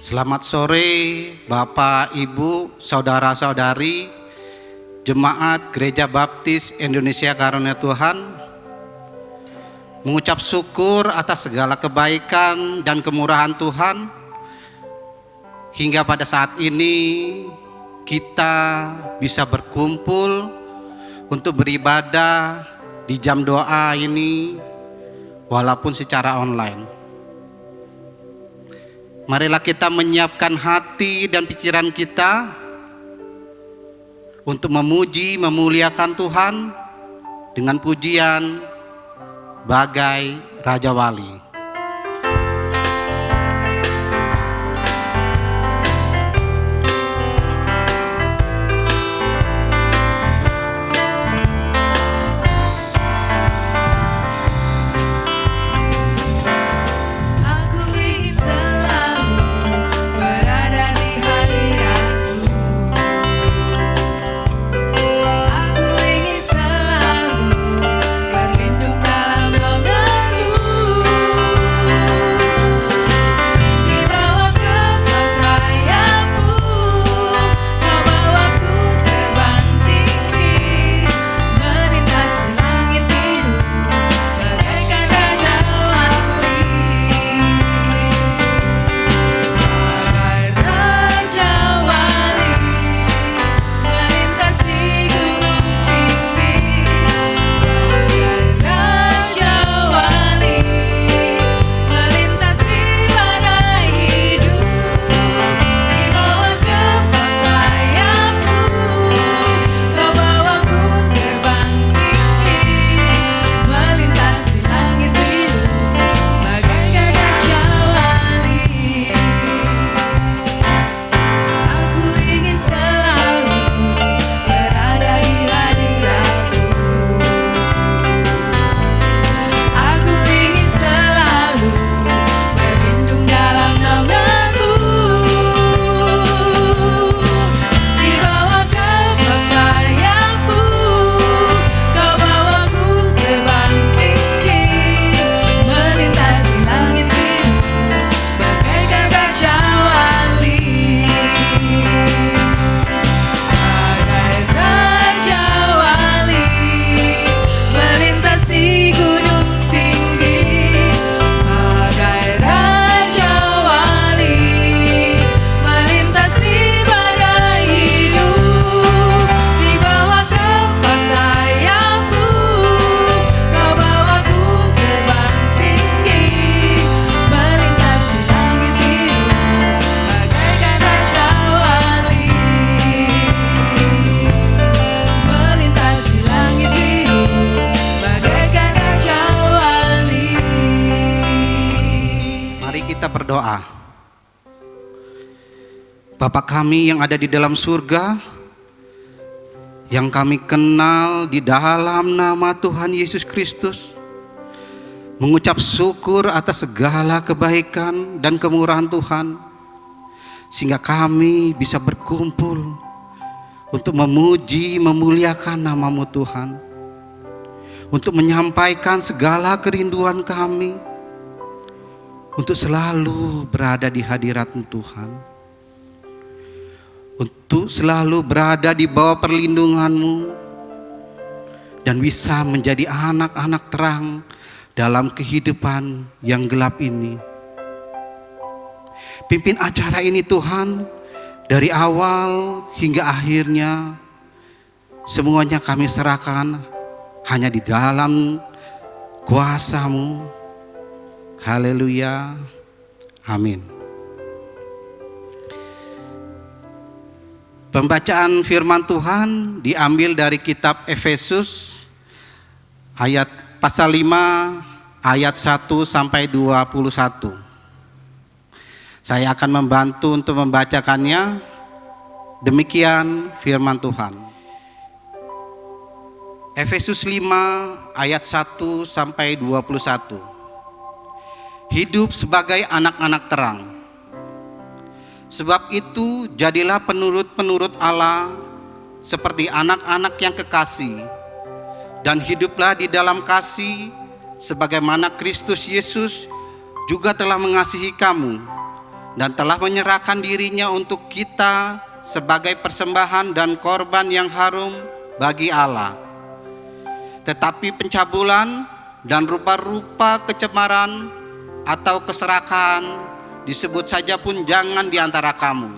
Selamat sore Bapak, Ibu, Saudara-saudari Jemaat Gereja Baptis Indonesia Karunia Tuhan. Mengucap syukur atas segala kebaikan dan kemurahan Tuhan. Hingga pada saat ini kita bisa berkumpul untuk beribadah di jam doa ini walaupun secara online. Marilah kita menyiapkan hati dan pikiran kita untuk memuji, memuliakan Tuhan dengan pujian bagai Raja Wali. Berdoa. Bapa kami yang ada di dalam surga, yang kami kenal di dalam nama Tuhan Yesus Kristus, mengucap syukur atas segala kebaikan dan kemurahan Tuhan, sehingga kami bisa berkumpul untuk memuji, memuliakan nama-Mu Tuhan, untuk menyampaikan segala kerinduan kami, untuk selalu berada di hadirat-Mu Tuhan, untuk selalu berada di bawah perlindungan-Mu, dan bisa menjadi anak-anak terang dalam kehidupan yang gelap ini. Pimpin acara ini Tuhan, dari awal hingga akhirnya, semuanya kami serahkan hanya di dalam kuasa-Mu. Haleluya, amin. Pembacaan firman Tuhan diambil dari kitab Efesus ayat pasal 5 ayat 1 sampai 21. Saya akan membantu untuk membacakannya. Demikian firman Tuhan. Efesus 5 ayat 1 sampai 21. Hidup sebagai anak-anak terang. Sebab itu jadilah penurut-penurut Allah seperti anak-anak yang kekasih, dan hiduplah di dalam kasih sebagaimana Kristus Yesus juga telah mengasihi kamu dan telah menyerahkan dirinya untuk kita sebagai persembahan dan korban yang harum bagi Allah. Tetapi pencabulan dan rupa-rupa kecemaran atau keserakahan disebut saja pun jangan di antara kamu,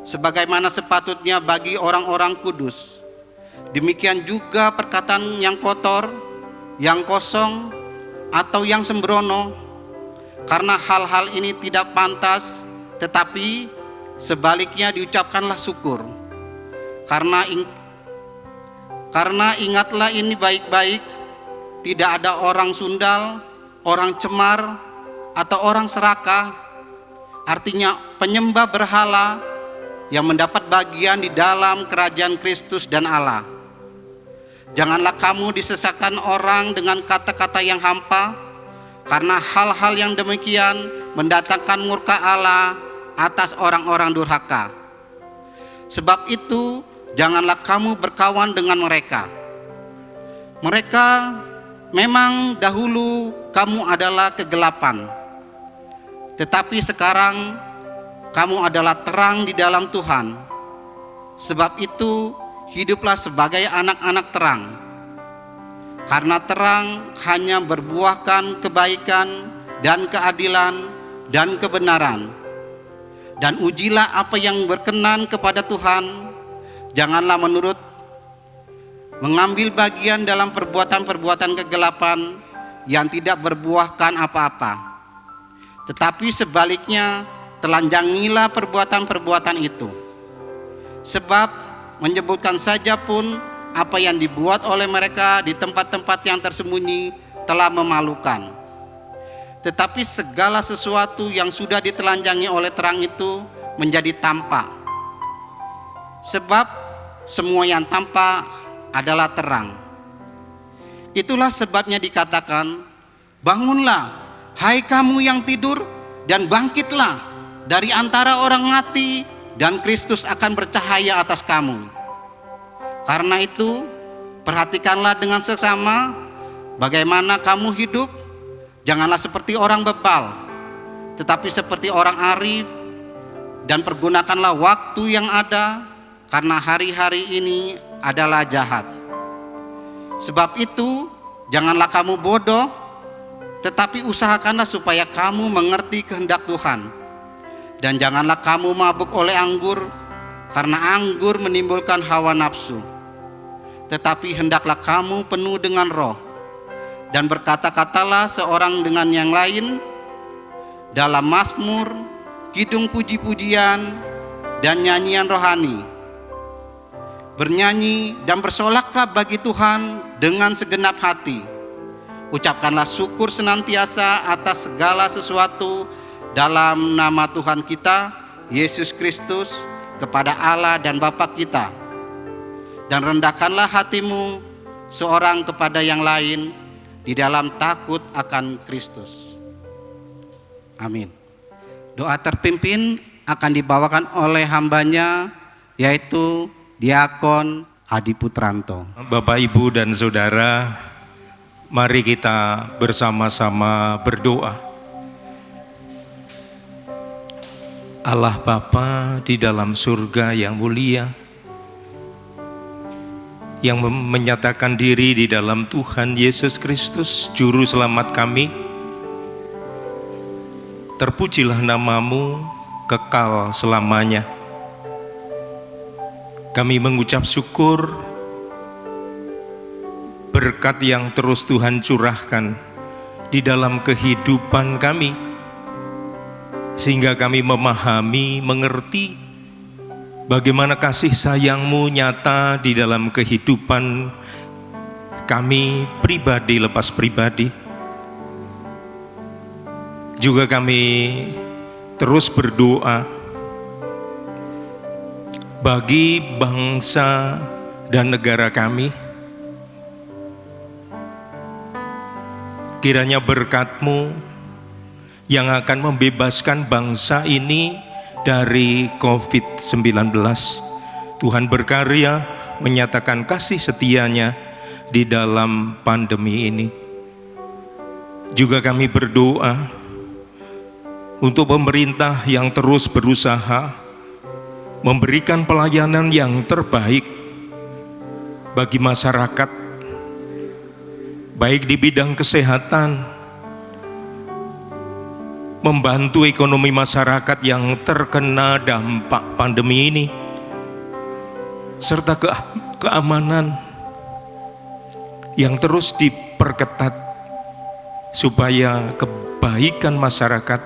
sebagaimana sepatutnya bagi orang-orang kudus. Demikian juga perkataan yang kotor, yang kosong, atau yang sembrono, karena hal-hal ini tidak pantas, tetapi sebaliknya diucapkanlah syukur. Karena ingatlah ini baik-baik, tidak ada orang sundal, orang cemar, atau orang serakah, artinya penyembah berhala, yang mendapat bagian di dalam kerajaan Kristus dan Allah. Janganlah kamu disesatkan orang dengan kata-kata yang hampa, karena hal-hal yang demikian mendatangkan murka Allah atas orang-orang durhaka. Sebab itu janganlah kamu berkawan dengan mereka. Mereka memang dahulu kamu adalah kegelapan, tetapi sekarang kamu adalah terang di dalam Tuhan. Sebab itu hiduplah sebagai anak-anak terang, karena terang hanya berbuahkan kebaikan dan keadilan dan kebenaran. Dan ujilah apa yang berkenan kepada Tuhan. Janganlah mengambil bagian dalam perbuatan-perbuatan kegelapan yang tidak berbuahkan apa-apa, tetapi sebaliknya telanjangilah perbuatan-perbuatan itu. Sebab menyebutkan saja pun apa yang dibuat oleh mereka di tempat-tempat yang tersembunyi telah memalukan. Tetapi segala sesuatu yang sudah ditelanjangi oleh terang itu menjadi tampak. Sebab semua yang tampak adalah terang. Itulah sebabnya dikatakan, bangunlah, hai kamu yang tidur, dan bangkitlah dari antara orang mati, dan Kristus akan bercahaya atas kamu. Karena itu, perhatikanlah dengan seksama bagaimana kamu hidup. Janganlah seperti orang bebal, tetapi seperti orang arif, dan pergunakanlah waktu yang ada, karena hari-hari ini adalah jahat. Sebab itu, janganlah kamu bodoh, tetapi usahakanlah supaya kamu mengerti kehendak Tuhan. Dan janganlah kamu mabuk oleh anggur, karena anggur menimbulkan hawa nafsu. Tetapi hendaklah kamu penuh dengan Roh, dan berkata-katalah seorang dengan yang lain dalam mazmur, kidung puji-pujian, dan nyanyian rohani. Bernyanyi dan bersolaklah bagi Tuhan dengan segenap hati. Ucapkanlah syukur senantiasa atas segala sesuatu dalam nama Tuhan kita, Yesus Kristus, kepada Allah dan Bapa kita. Dan rendahkanlah hatimu seorang kepada yang lain di dalam takut akan Kristus. Amin. Doa terpimpin akan dibawakan oleh hambanya, yaitu Diakon Adi Putranto. Bapak, Ibu, dan Saudara, mari kita bersama-sama berdoa. Allah Bapa di dalam surga yang mulia, yang menyatakan diri di dalam Tuhan Yesus Kristus, Juru Selamat kami, terpujilah nama-Mu kekal selamanya. Kami mengucap syukur berkat yang terus Tuhan curahkan di dalam kehidupan kami, sehingga kami memahami, mengerti bagaimana kasih sayang-Mu nyata di dalam kehidupan kami pribadi lepas pribadi. Juga kami terus berdoa bagi bangsa dan negara kami. Kiranya berkat-Mu yang akan membebaskan bangsa ini dari COVID-19. Tuhan berkarya menyatakan kasih setia-Nya di dalam pandemi ini. Juga kami berdoa untuk pemerintah yang terus berusaha memberikan pelayanan yang terbaik bagi masyarakat, baik di bidang kesehatan, membantu ekonomi masyarakat yang terkena dampak pandemi ini, serta keamanan yang terus diperketat supaya kebaikan masyarakat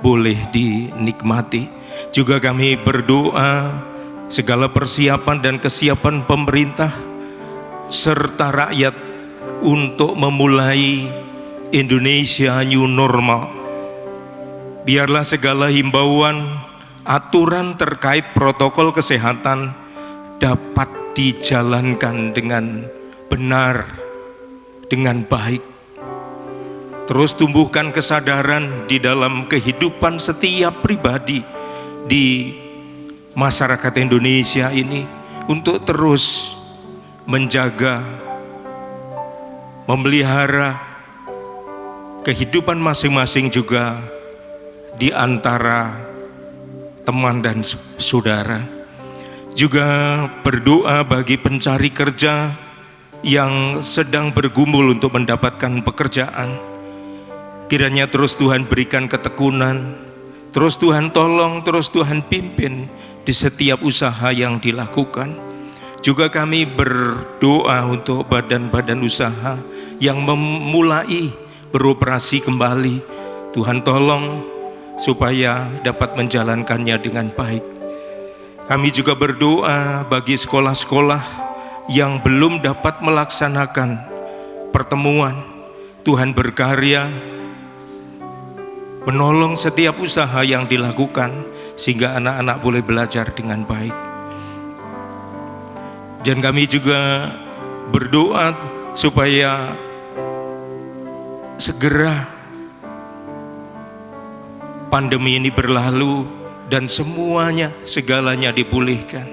boleh dinikmati. Juga kami berdoa segala persiapan dan kesiapan pemerintah serta rakyat untuk memulai Indonesia New Normal. Biarlah segala himbauan, aturan terkait protokol kesehatan dapat dijalankan dengan benar, dengan baik. Terus tumbuhkan kesadaran di dalam kehidupan setiap pribadi di masyarakat Indonesia ini untuk terus menjaga, memelihara kehidupan masing-masing juga di antara teman dan saudara. Juga berdoa bagi pencari kerja yang sedang bergumul untuk mendapatkan pekerjaan. Kiranya terus Tuhan berikan ketekunan, terus Tuhan tolong, terus Tuhan pimpin di setiap usaha yang dilakukan. Juga kami berdoa untuk badan-badan usaha yang memulai beroperasi kembali. Tuhan tolong supaya dapat menjalankannya dengan baik. Kami juga berdoa bagi sekolah-sekolah yang belum dapat melaksanakan pertemuan. Tuhan berkarya menolong setiap usaha yang dilakukan sehingga anak-anak boleh belajar dengan baik. Dan kami juga berdoa supaya segera pandemi ini berlalu dan semuanya, segalanya dipulihkan.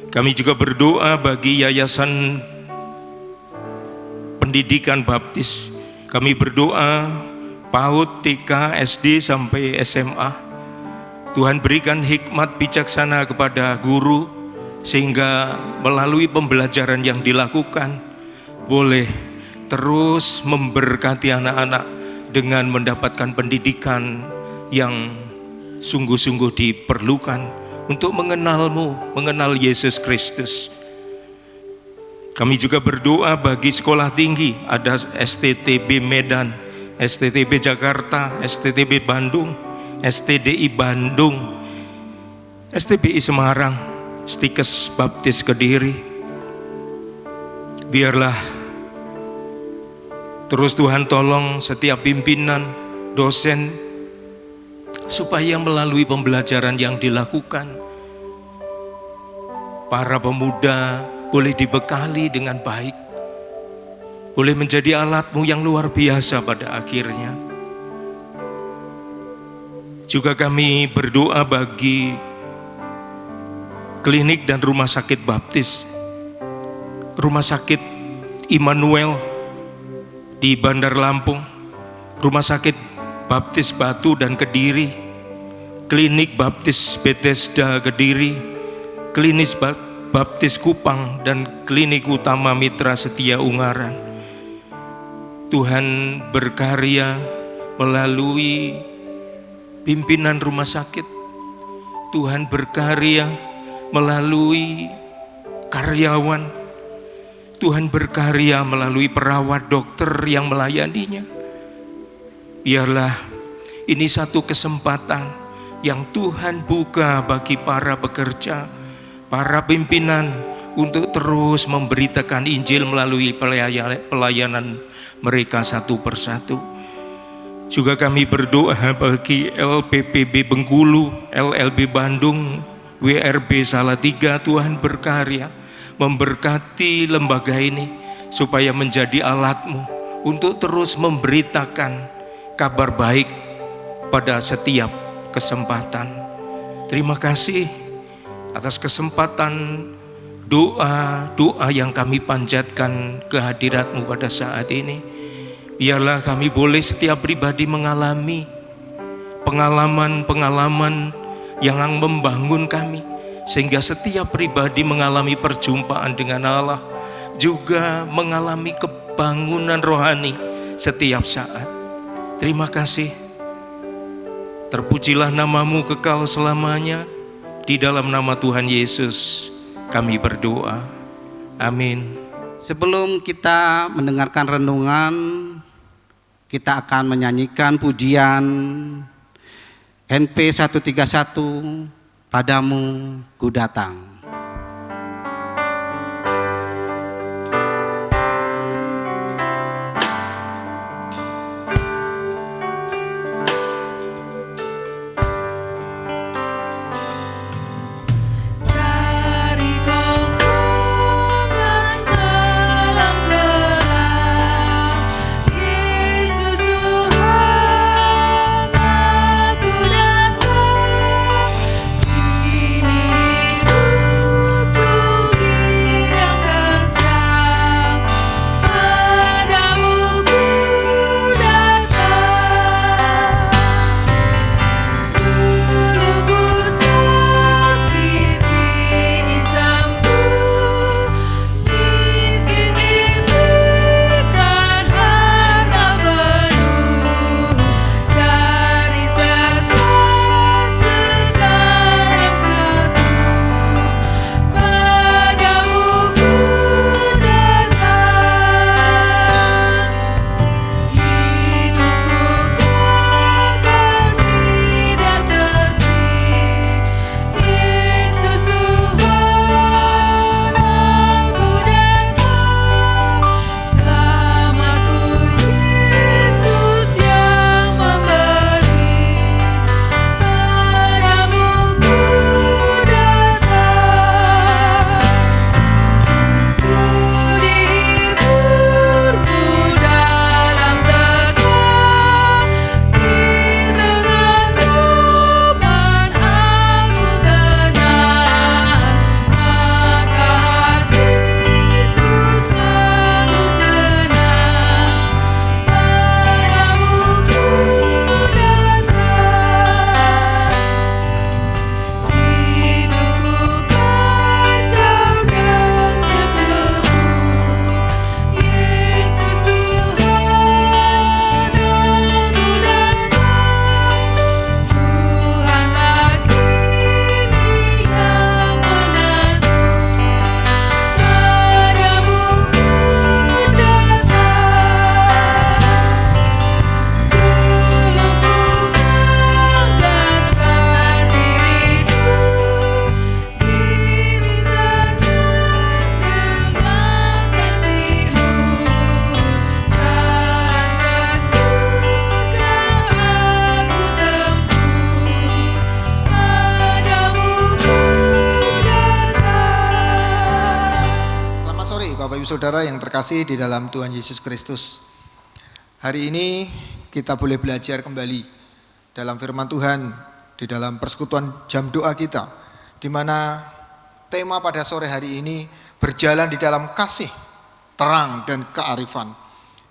Kami juga berdoa bagi Yayasan Pendidikan Baptis. Kami berdoa PAUD, TK, SD sampai SMA. Tuhan berikan hikmat bijaksana kepada guru sehingga melalui pembelajaran yang dilakukan boleh terus memberkati anak-anak dengan mendapatkan pendidikan yang sungguh-sungguh diperlukan untuk mengenal-Mu, mengenal Yesus Kristus. Kami juga berdoa bagi sekolah tinggi, ada STTB Medan, STTB Jakarta, STTB Bandung, STDI Bandung, STBI Semarang, Stikes Baptis Kediri. Biarlah terus Tuhan tolong setiap pimpinan, dosen, supaya melalui pembelajaran yang dilakukan, para pemuda boleh dibekali dengan baik, boleh menjadi alat-Mu yang luar biasa pada akhirnya. Juga kami berdoa bagi klinik dan rumah sakit baptis, rumah sakit Immanuel di Bandar Lampung, rumah sakit Baptis Batu dan Kediri, klinik Baptis Bethesda Kediri, klinis Baptis Kupang, dan klinik utama Mitra Setia Ungaran. Tuhan berkarya melalui pimpinan rumah sakit. Tuhan berkarya melalui karyawan. Tuhan berkarya melalui perawat, dokter yang melayaninya. Biarlah ini satu kesempatan yang Tuhan buka bagi para pekerja, para pimpinan untuk terus memberitakan Injil melalui pelayanan mereka satu persatu. Juga kami berdoa bagi LPPB Bengkulu, LLB Bandung, WRB Salatiga. Tuhan berkarya memberkati lembaga ini supaya menjadi alat-Mu untuk terus memberitakan kabar baik pada setiap kesempatan. Terima kasih atas kesempatan doa yang kami panjatkan kehadirat-Mu pada saat ini. Biarlah kami boleh setiap pribadi mengalami pengalaman-pengalaman yang membangun kami, sehingga setiap pribadi mengalami perjumpaan dengan Allah, juga mengalami kebangunan rohani setiap saat. Terima kasih. Terpujilah namamu kekal selamanya. Di dalam nama Tuhan Yesus kami berdoa. Amin. Sebelum kita mendengarkan renungan, kita akan menyanyikan pujian NP 131, Padamu Ku Datang. Saudara yang terkasih di dalam Tuhan Yesus Kristus, hari ini kita boleh belajar kembali dalam firman Tuhan di dalam persekutuan jam doa kita, di mana tema pada sore hari ini berjalan di dalam kasih, terang dan kearifan,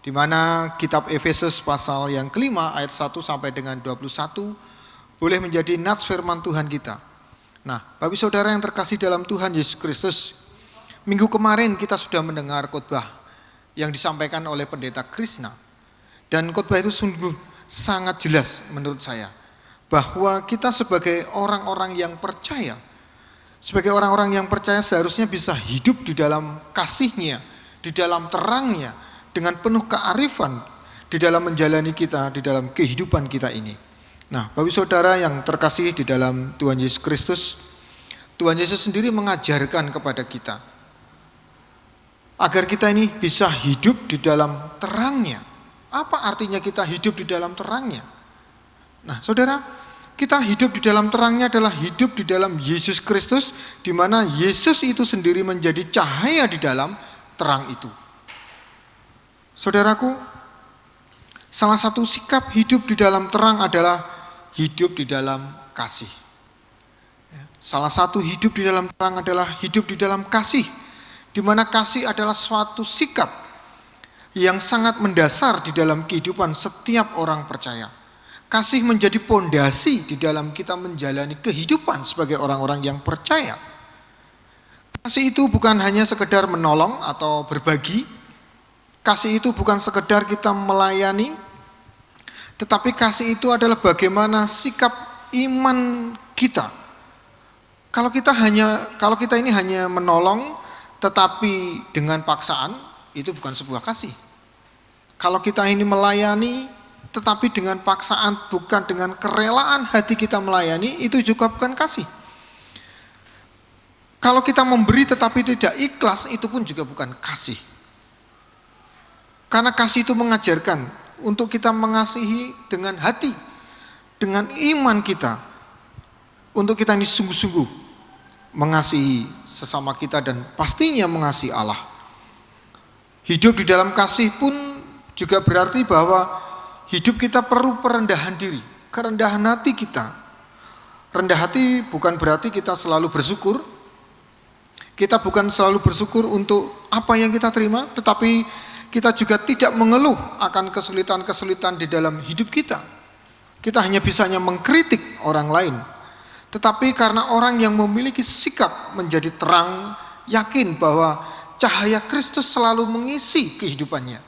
di mana kitab Efesus pasal yang kelima ayat 1 sampai dengan 21 boleh menjadi nats firman Tuhan kita. Nah, Bapak Saudara yang terkasih dalam Tuhan Yesus Kristus, minggu kemarin kita sudah mendengar khotbah yang disampaikan oleh Pendeta Krishna, dan khotbah itu sungguh sangat jelas menurut saya bahwa kita sebagai orang-orang yang percaya, seharusnya bisa hidup di dalam kasih-Nya, di dalam terang-Nya, dengan penuh kearifan di dalam menjalani kita, di dalam kehidupan kita ini. Nah, Bapak Saudara yang terkasih di dalam Tuhan Yesus Kristus, Tuhan Yesus sendiri mengajarkan kepada kita agar kita ini bisa hidup di dalam terang-Nya. Apa artinya kita hidup di dalam terang-Nya? Nah, Saudara, kita hidup di dalam terang-Nya adalah hidup di dalam Yesus Kristus, di mana Yesus itu sendiri menjadi cahaya di dalam terang itu. Saudaraku, salah satu sikap hidup di dalam terang adalah hidup di dalam kasih. Salah satu hidup di dalam terang adalah hidup di dalam kasih, di mana kasih adalah suatu sikap yang sangat mendasar di dalam kehidupan setiap orang percaya. Kasih menjadi pondasi di dalam kita menjalani kehidupan sebagai orang-orang yang percaya. Kasih itu bukan hanya sekedar menolong atau berbagi. Kasih itu bukan sekedar kita melayani, tetapi kasih itu adalah bagaimana sikap iman kita. Kalau kita ini hanya menolong tetapi dengan paksaan, itu bukan sebuah kasih. Kalau kita ini melayani tetapi dengan paksaan, bukan dengan kerelaan hati kita melayani, itu juga bukan kasih. Kalau kita memberi tetapi tidak ikhlas, itu pun juga bukan kasih. Karena kasih itu mengajarkan untuk kita mengasihi dengan hati, dengan iman kita, untuk kita ini sungguh-sungguh mengasihi sesama kita dan pastinya mengasihi Allah. Hidup di dalam kasih pun juga berarti bahwa hidup kita perlu perendahan diri, kerendahan hati kita. Rendah hati bukan berarti kita selalu bersyukur. Kita bukan selalu bersyukur untuk apa yang kita terima, tetapi kita juga tidak mengeluh akan kesulitan-kesulitan di dalam hidup kita. Kita hanya bisanya mengkritik orang lain. Tetapi karena orang yang memiliki sikap menjadi terang, yakin bahwa cahaya Kristus selalu mengisi kehidupannya.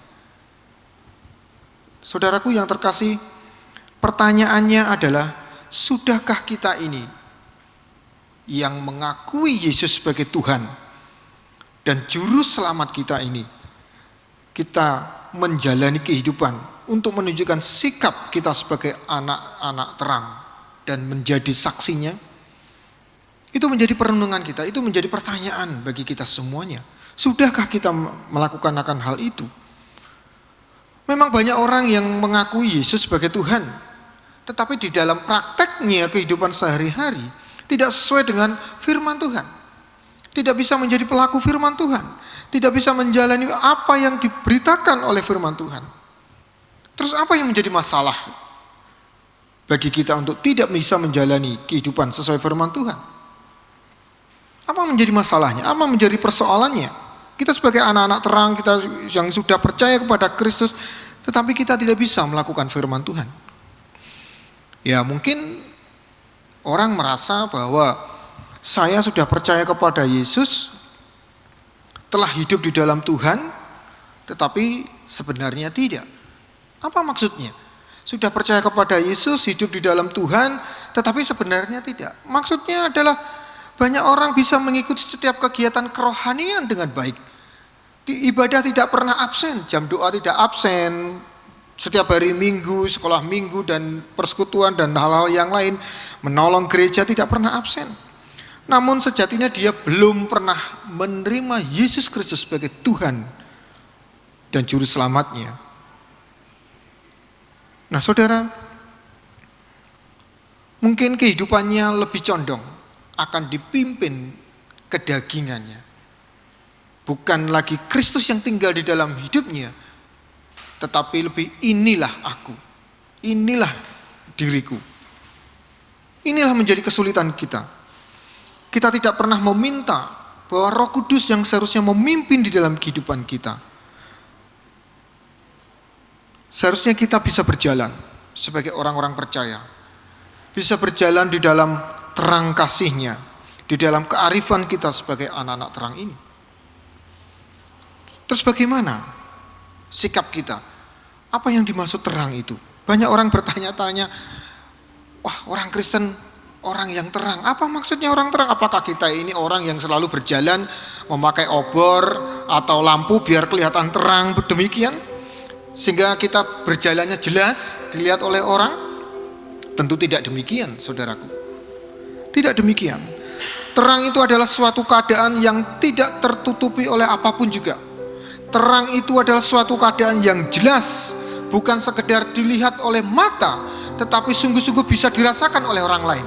Saudaraku yang terkasih, pertanyaannya adalah, sudahkah kita ini yang mengakui Yesus sebagai Tuhan dan Juru Selamat kita ini, kita menjalani kehidupan untuk menunjukkan sikap kita sebagai anak-anak terang dan menjadi saksinya? Itu menjadi perenungan kita, itu menjadi pertanyaan bagi kita semuanya. Sudahkah kita melakukan akan hal itu? Memang banyak orang yang mengakui Yesus sebagai Tuhan, tetapi di dalam prakteknya kehidupan sehari-hari tidak sesuai dengan firman Tuhan. Tidak bisa menjadi pelaku firman Tuhan, tidak bisa menjalani apa yang diberitakan oleh firman Tuhan. Terus apa yang menjadi masalah bagi kita untuk tidak bisa menjalani kehidupan sesuai firman Tuhan? Apa menjadi masalahnya? Apa menjadi persoalannya? Kita sebagai anak-anak terang, kita yang sudah percaya kepada Kristus, tetapi kita tidak bisa melakukan firman Tuhan. Ya mungkin orang merasa bahwa saya sudah percaya kepada Yesus, telah hidup di dalam Tuhan, tetapi sebenarnya tidak. Apa maksudnya? Sudah percaya kepada Yesus, hidup di dalam Tuhan, tetapi sebenarnya tidak. Maksudnya adalah banyak orang bisa mengikuti setiap kegiatan kerohanian dengan baik. Ibadah tidak pernah absen, jam doa tidak absen, setiap hari Minggu, sekolah Minggu dan persekutuan dan hal-hal yang lain, menolong gereja tidak pernah absen. Namun sejatinya dia belum pernah menerima Yesus Kristus sebagai Tuhan dan Juru Selamatnya. Nah saudara, mungkin kehidupannya lebih condong akan dipimpin kedagingannya. Bukan lagi Kristus yang tinggal di dalam hidupnya, tetapi lebih inilah aku, inilah diriku. Inilah menjadi kesulitan kita. Kita tidak pernah meminta bahwa Roh Kudus yang seharusnya memimpin di dalam kehidupan kita. Seharusnya kita bisa berjalan sebagai orang-orang percaya. Bisa berjalan di dalam terang kasih-Nya, di dalam kearifan kita sebagai anak-anak terang ini. Terus bagaimana sikap kita? Apa yang dimaksud terang itu? Banyak orang bertanya-tanya, wah orang Kristen, orang yang terang. Apa maksudnya orang terang? Apakah kita ini orang yang selalu berjalan memakai obor atau lampu biar kelihatan terang demikian? Sehingga kita berjalannya jelas dilihat oleh orang? Tentu tidak demikian, saudaraku. Tidak demikian. Terang itu adalah suatu keadaan yang tidak tertutupi oleh apapun juga. Terang itu adalah suatu keadaan yang jelas, bukan sekedar dilihat oleh mata, tetapi sungguh-sungguh bisa dirasakan oleh orang lain.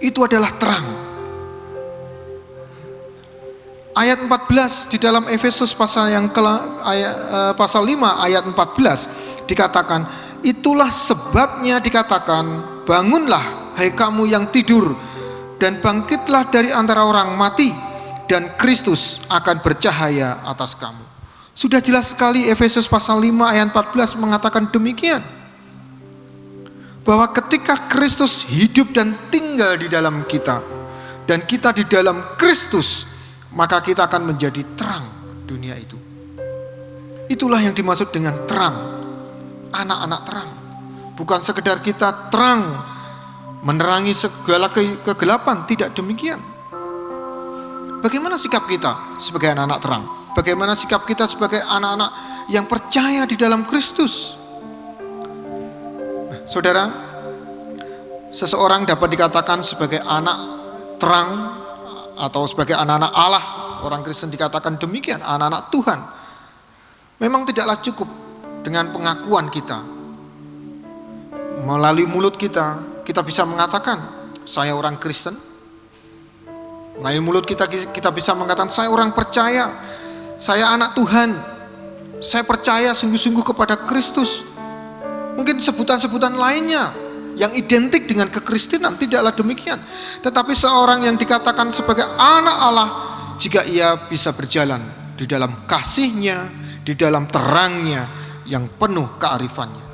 Itu adalah terang. Ayat 14 di dalam Efesus pasal 5 ayat 14 dikatakan, itulah sebabnya dikatakan, bangunlah hai kamu yang tidur, dan bangkitlah dari antara orang mati, dan Kristus akan bercahaya atas kamu. Sudah jelas sekali Efesus pasal 5 ayat 14 mengatakan demikian. bahwa ketika Kristus hidup dan tinggal di dalam kita, dan kita di dalam Kristus, maka kita akan menjadi terang dunia itu. Itulah yang dimaksud dengan terang, anak-anak terang. Bukan sekedar kita terang menerangi segala kegelapan, tidak demikian. Bagaimana sikap kita sebagai anak-anak terang? Bagaimana sikap kita sebagai anak-anak yang percaya di dalam Kristus? Nah, saudara, seseorang dapat dikatakan sebagai anak terang atau sebagai anak-anak Allah. Orang Kristen dikatakan demikian, anak-anak Tuhan. Memang tidaklah cukup dengan pengakuan kita. Melalui mulut kita bisa mengatakan, saya orang Kristen. Melalui mulut kita bisa mengatakan, saya orang percaya, saya anak Tuhan, saya percaya sungguh-sungguh kepada Kristus. Mungkin sebutan-sebutan lainnya yang identik dengan kekristenan, tidaklah demikian. Tetapi seorang yang dikatakan sebagai anak Allah, jika ia bisa berjalan di dalam kasih-Nya, di dalam terang-Nya yang penuh kearifannya.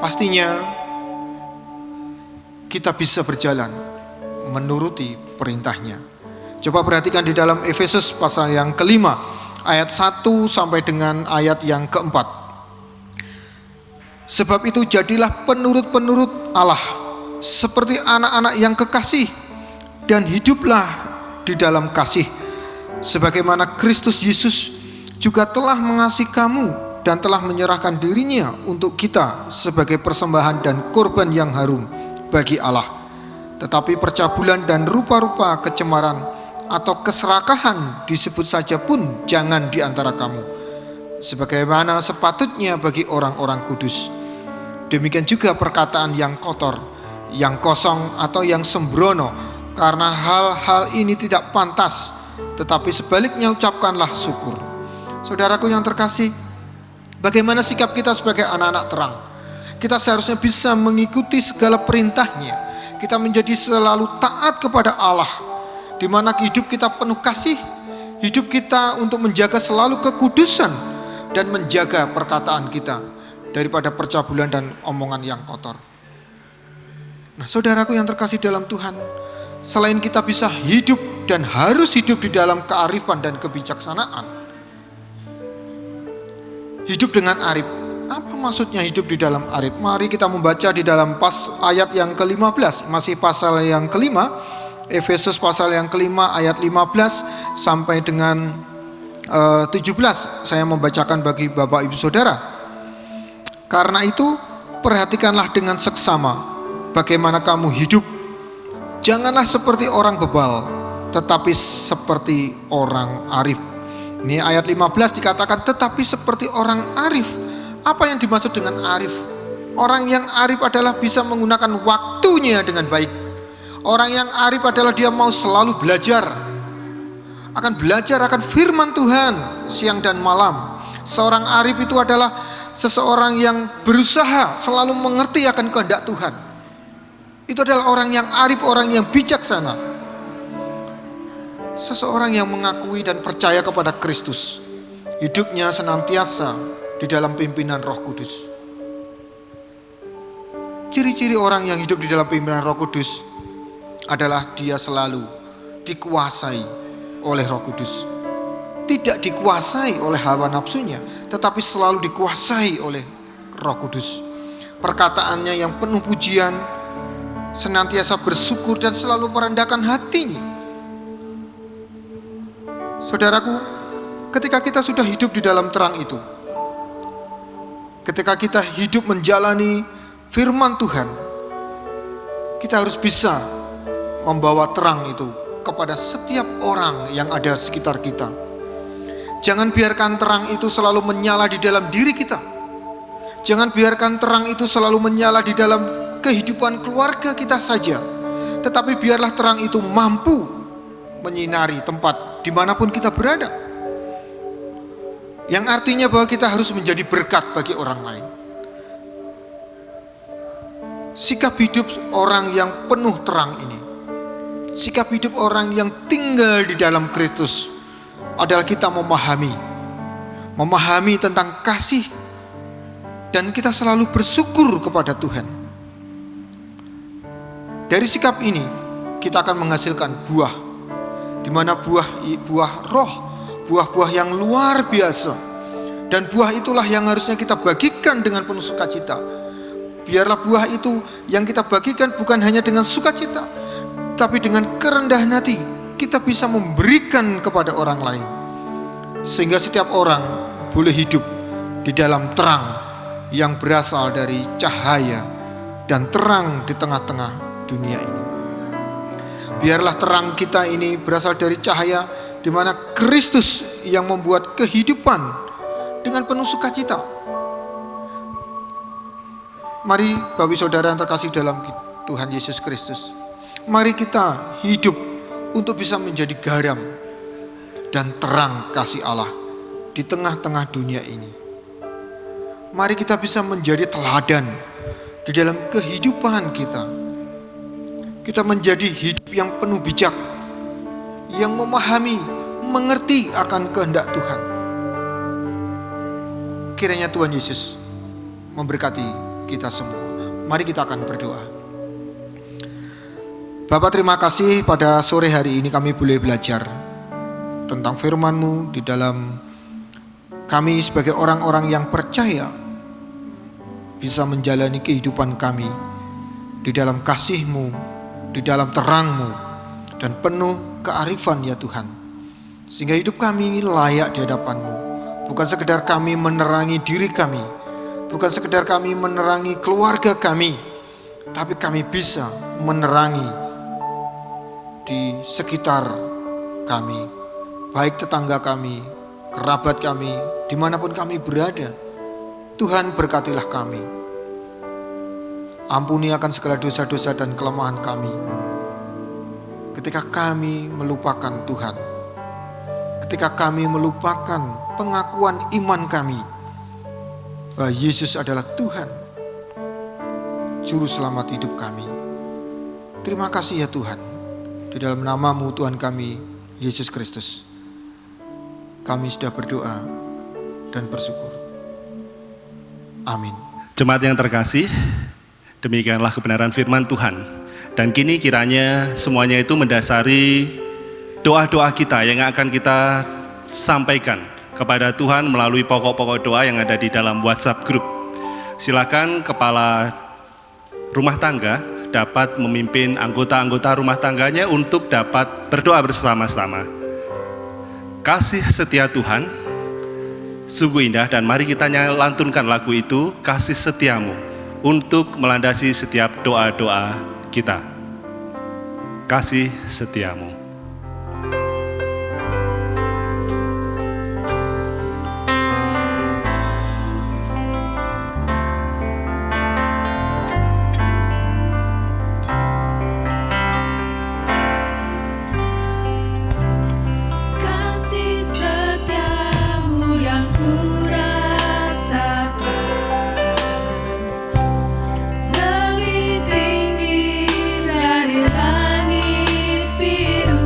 Pastinya kita bisa berjalan menuruti perintah-Nya. Coba perhatikan di dalam Efesus pasal yang kelima, ayat 1 sampai dengan ayat yang keempat. Sebab itu jadilah penurut-penurut Allah, seperti anak-anak yang kekasih, dan hiduplah di dalam kasih, sebagaimana Kristus Yesus juga telah mengasihi kamu dan telah menyerahkan dirinya untuk kita sebagai persembahan dan korban yang harum bagi Allah. Tetapi percabulan dan rupa-rupa kecemaran atau keserakahan disebut saja pun jangan di antara kamu, sebagaimana sepatutnya bagi orang-orang kudus. Demikian juga perkataan yang kotor, yang kosong atau yang sembrono, karena hal-hal ini tidak pantas, tetapi sebaliknya ucapkanlah syukur. Saudaraku yang terkasih, bagaimana sikap kita sebagai anak-anak terang? Kita seharusnya bisa mengikuti segala perintah-Nya. Kita menjadi selalu taat kepada Allah, di mana hidup kita penuh kasih, hidup kita untuk menjaga selalu kekudusan dan menjaga perkataan kita daripada percabulan dan omongan yang kotor. Nah, saudaraku yang terkasih dalam Tuhan, selain kita bisa hidup dan harus hidup di dalam kearifan dan kebijaksanaan, hidup dengan arif. Apa maksudnya hidup di dalam arif? Mari kita membaca di dalam ayat yang ke-15, masih pasal yang kelima, Efesus pasal yang kelima ayat 15 sampai dengan 17. Saya membacakan bagi Bapak Ibu Saudara. Karena itu perhatikanlah dengan seksama bagaimana kamu hidup. Janganlah seperti orang bebal, tetapi seperti orang arif. Ini ayat 15 dikatakan tetapi seperti orang arif. Apa yang dimaksud dengan arif? Orang yang arif adalah bisa menggunakan waktunya dengan baik. Orang yang arif adalah dia mau selalu belajar, akan belajar akan firman Tuhan siang dan malam. Seorang arif itu adalah seseorang yang berusaha selalu mengerti akan kehendak Tuhan. Itu adalah orang yang arif, orang yang bijaksana. Seseorang yang mengakui dan percaya kepada Kristus, hidupnya senantiasa di dalam pimpinan Roh Kudus. Ciri-ciri orang yang hidup di dalam pimpinan Roh Kudus adalah dia selalu dikuasai oleh Roh Kudus. Tidak dikuasai oleh hawa nafsunya, tetapi selalu dikuasai oleh Roh Kudus. Perkataannya yang penuh pujian, senantiasa bersyukur dan selalu merendahkan hatinya. Saudaraku, ketika kita sudah hidup di dalam terang itu, ketika kita hidup menjalani firman Tuhan, kita harus bisa membawa terang itu kepada setiap orang yang ada sekitar kita. Jangan biarkan terang itu selalu menyala di dalam diri kita. Jangan biarkan terang itu selalu menyala di dalam kehidupan keluarga kita saja. Tetapi biarlah terang itu mampu menyinari tempat dimanapun kita berada. Yang artinya bahwa kita harus menjadi berkat bagi orang lain. Sikap hidup orang yang penuh terang ini, sikap hidup orang yang tinggal di dalam Kristus adalah kita memahami tentang kasih, dan kita selalu bersyukur kepada Tuhan. Dari sikap ini kita akan menghasilkan buah, di mana buah roh, buah-buah yang luar biasa. Dan buah itulah yang harusnya kita bagikan dengan penuh sukacita. Biarlah buah itu yang kita bagikan bukan hanya dengan sukacita, tapi dengan kerendahan hati kita bisa memberikan kepada orang lain, sehingga setiap orang boleh hidup di dalam terang yang berasal dari cahaya dan terang di tengah-tengah dunia ini. Biarlah terang kita ini berasal dari cahaya di mana Kristus yang membuat kehidupan dengan penuh sukacita. Mari Bapak Saudara yang terkasih dalam Tuhan Yesus Kristus, mari kita hidup untuk bisa menjadi garam dan terang kasih Allah di tengah-tengah dunia ini. Mari kita bisa menjadi teladan di dalam kehidupan kita. Kita menjadi hidup yang penuh bijak, yang memahami, mengerti akan kehendak Tuhan. Kiranya Tuhan Yesus memberkati kita semua. Mari kita akan berdoa. Bapa, terima kasih pada sore hari ini kami boleh belajar tentang firman-Mu di dalam kami sebagai orang-orang yang percaya bisa menjalani kehidupan kami di dalam kasih-Mu, di dalam terang-Mu, dan penuh kearifan ya Tuhan. Sehingga hidup kami ini layak di hadapan-Mu. Bukan sekedar kami menerangi diri kami, bukan sekedar kami menerangi keluarga kami, tapi kami bisa menerangi di sekitar kami, baik tetangga kami, kerabat kami, dimanapun kami berada. Tuhan, berkatilah kami. Ampuni akan segala dosa-dosa dan kelemahan kami ketika kami melupakan Tuhan, ketika kami melupakan pengakuan iman kami bahwa Yesus adalah Tuhan, Juru Selamat hidup kami. Terima kasih ya Tuhan, di dalam nama-Mu Tuhan kami, Yesus Kristus, kami sudah berdoa dan bersyukur. Amin. Jemaat yang terkasih, demikianlah kebenaran firman Tuhan. Dan kini kiranya semuanya itu mendasari doa-doa kita yang akan kita sampaikan kepada Tuhan melalui pokok-pokok doa yang ada di dalam WhatsApp group. Silakan kepala rumah tangga dapat memimpin anggota-anggota rumah tangganya untuk dapat berdoa bersama-sama. Kasih setia Tuhan sungguh indah, dan mari kita lantunkan lagu itu, Kasih Setiamu, untuk melandasi setiap doa-doa kita. Kasih Setiamu. Lebih tinggi dari langit biru.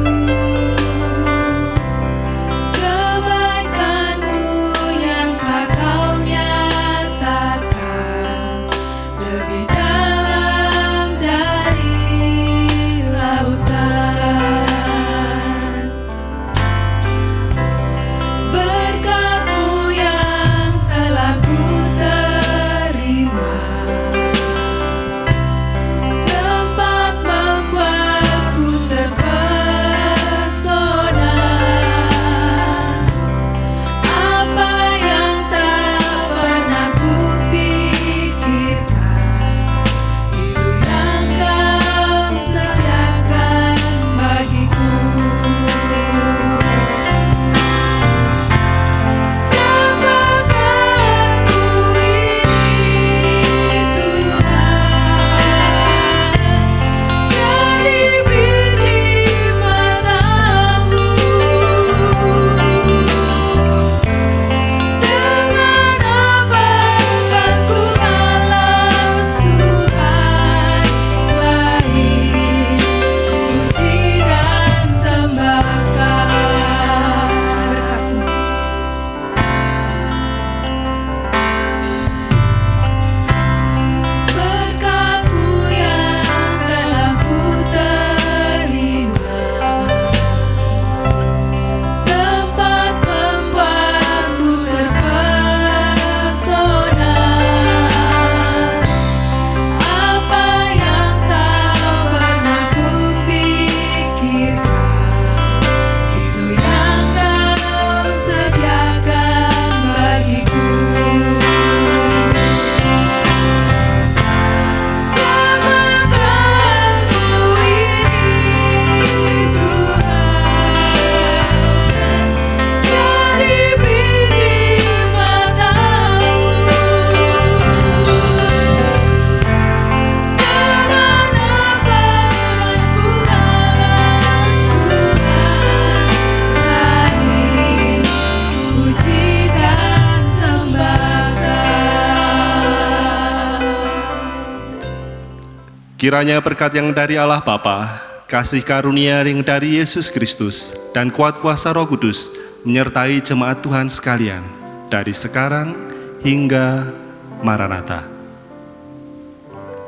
Kiranya berkat yang dari Allah Bapa, kasih karunia yang dari Yesus Kristus, dan kuat kuasa Roh Kudus menyertai jemaat Tuhan sekalian dari sekarang hingga Maranatha.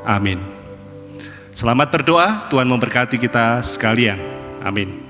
Amin. Selamat berdoa, Tuhan memberkati kita sekalian. Amin.